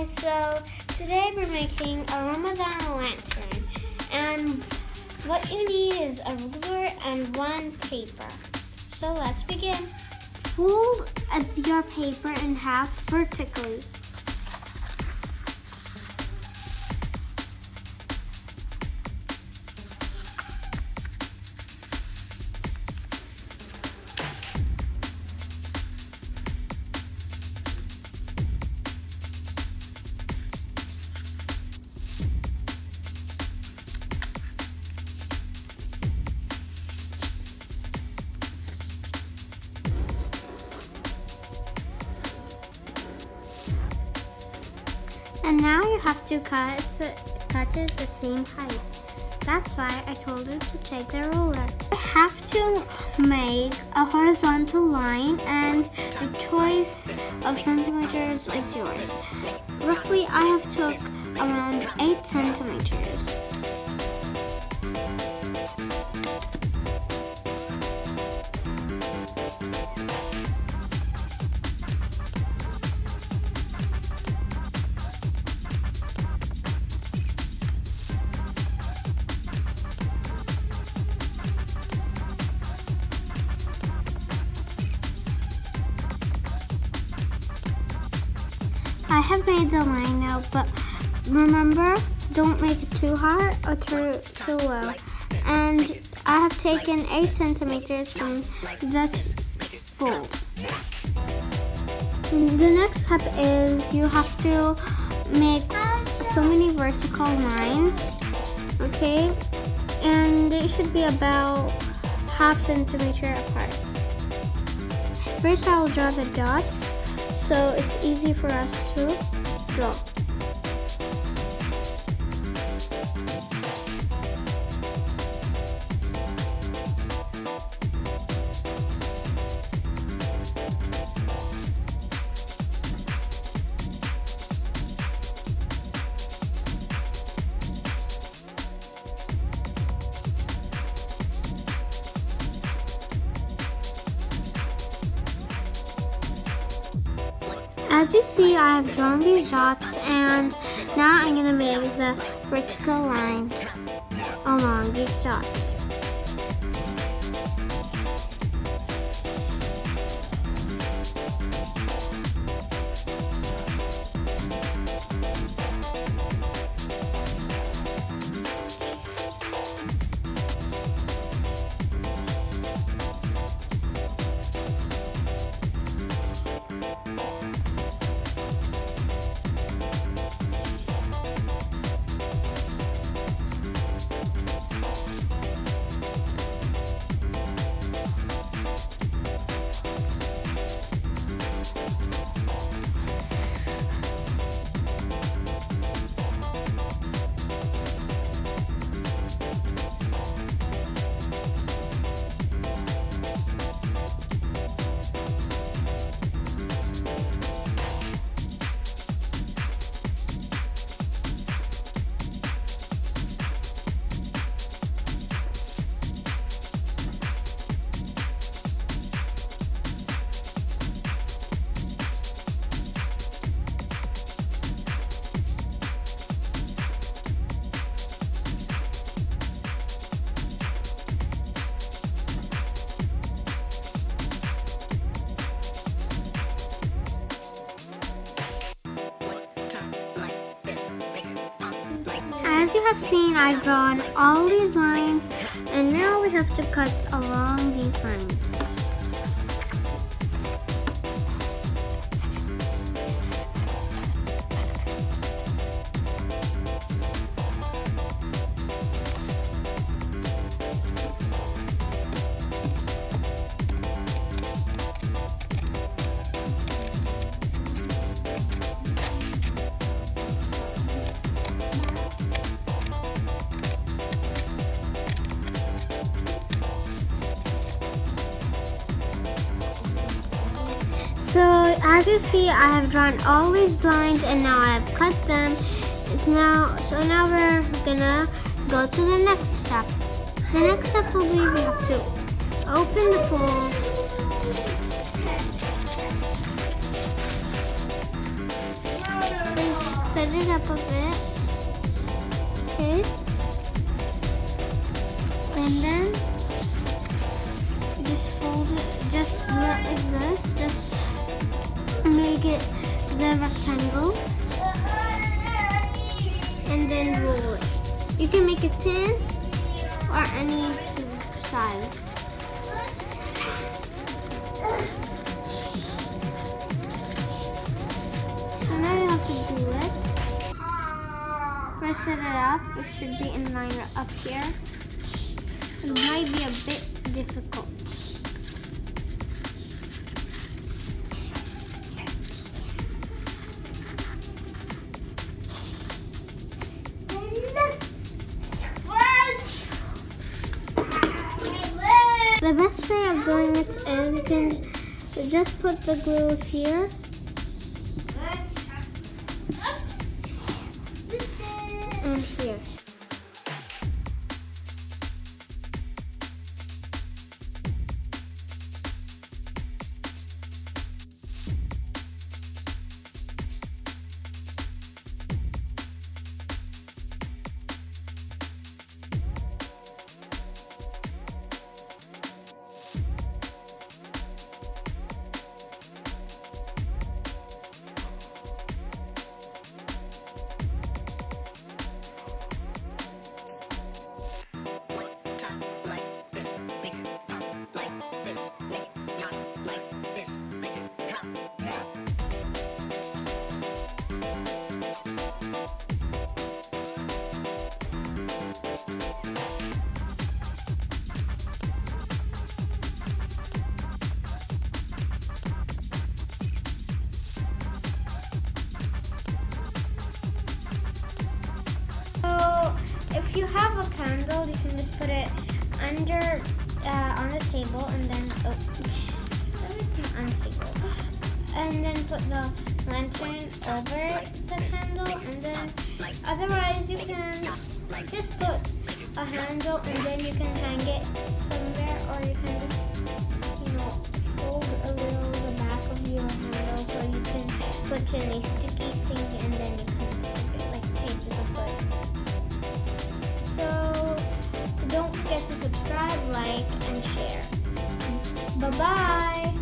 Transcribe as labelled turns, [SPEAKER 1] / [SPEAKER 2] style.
[SPEAKER 1] Hi, so today we're making a Ramadan lantern, and what you need is a ruler and one paper. So let's begin. Fold your paper in half vertically. And now you have to cut it the same height. That's why I told you to take the ruler. You have to make a horizontal line, and the choice of centimeters is yours. Roughly, I have took around 8 centimeters. I have made the line now, but remember, don't make it too high or too low. And I have taken 8 centimeters from this fold. The next step is you have to make so many vertical lines, okay? And they should be about ½ centimeter apart. First, I will draw the dots, so it's easy for us to draw. As you see, I have drawn these dots, and now I'm going to make the vertical lines along these dots. As you have seen, I've drawn all these lines, and now we have to cut along these lines. So as you see, I have drawn all these lines, and now I have cut them. So now we're gonna go to the next step. The next step will be we have to open the fold. Place put it up a bit. Okay. And then just fold it, just do it like this. Just make it the rectangle. And then roll it. You can make it thin or any size. So now you have to do it. First set it up. It should be in line up here. It might be a bit difficult. The best way of doing it is you can just put the glue here. And here. If you have a candle, you can just put it under on the table, and then unstable. And then put the lantern over the candle, and then otherwise you can just put a handle, and then you can hang it somewhere, or you can just fold a little the back of your handle so you can put in a sticky thing, and then you can stick it like tape with a foot. So don't forget to subscribe, like, and share. Bye-bye!